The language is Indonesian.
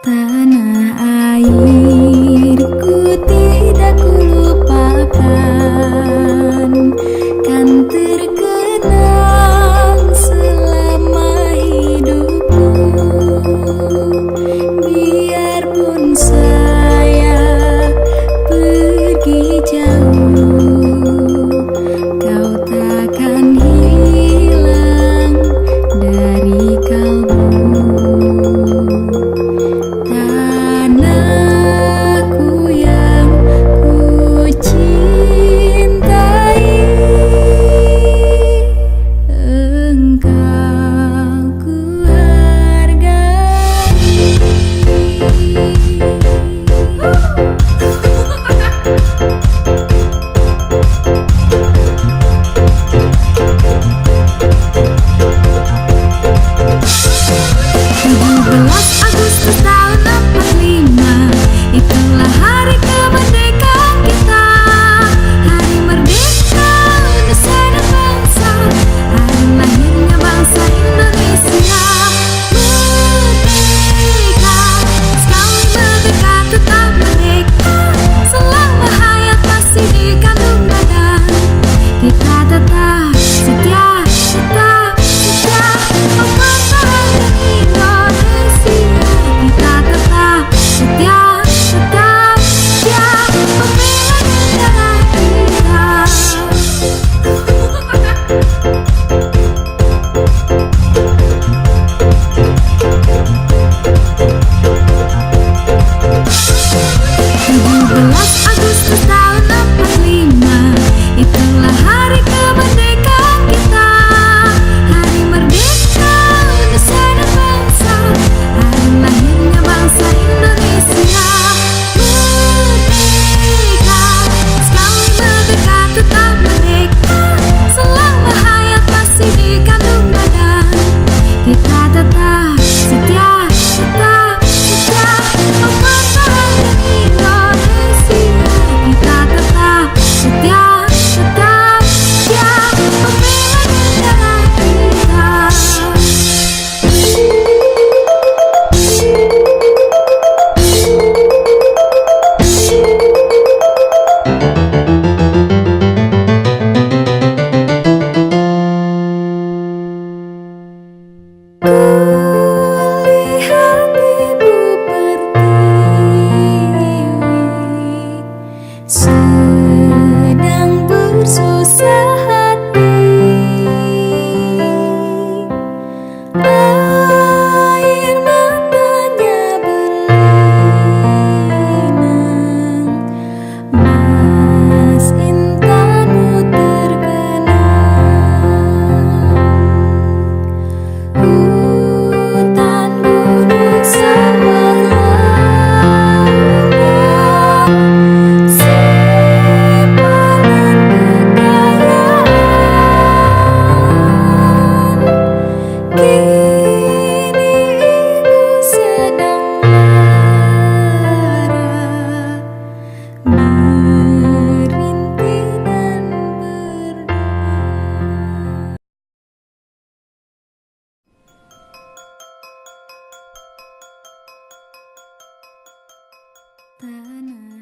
Tanah airku tidak kulupakan, kan terkenang selama hidupku. Biarpun saya pergi jauh, kau takkan hilang dari kalbu. Tanahku yang ku cintai, engkau ku hargai. Agustus tahun 45, itulah hari kemerdekaan kita. Hari merdeka Indonesia dan bangsa, hari lahirnya bangsa Indonesia. Merdeka, sekali merdeka tetap merdeka. Selama hayat masih dikandung badan, kita tetap setia, tetap setia mempertahankan Indonesia. Kita tetap setia, tetap setia membela negara kita. Agustus tahun 45, itulah hari kemerdekaan kita. Hari merdeka Indonesia dan bangsa, hari lahirnya bangsa Indonesia. Merdeka, sekali merdeka tetap merdeka. Selama hayat masih dikandung badan, kita tetap setia, tetap setia mempertahankan Indonesia. Kita tetap setia, tetap setia membela negara kita. Kulihat ibu pertiwi sedang bersusah hati. Air matanya berlinang, mas intanmu terkenang. Hutan, gunung, sawah, lautan, simpanan kekayaan. Kini ibu sedang lara, merintih dan berdoa. Tanah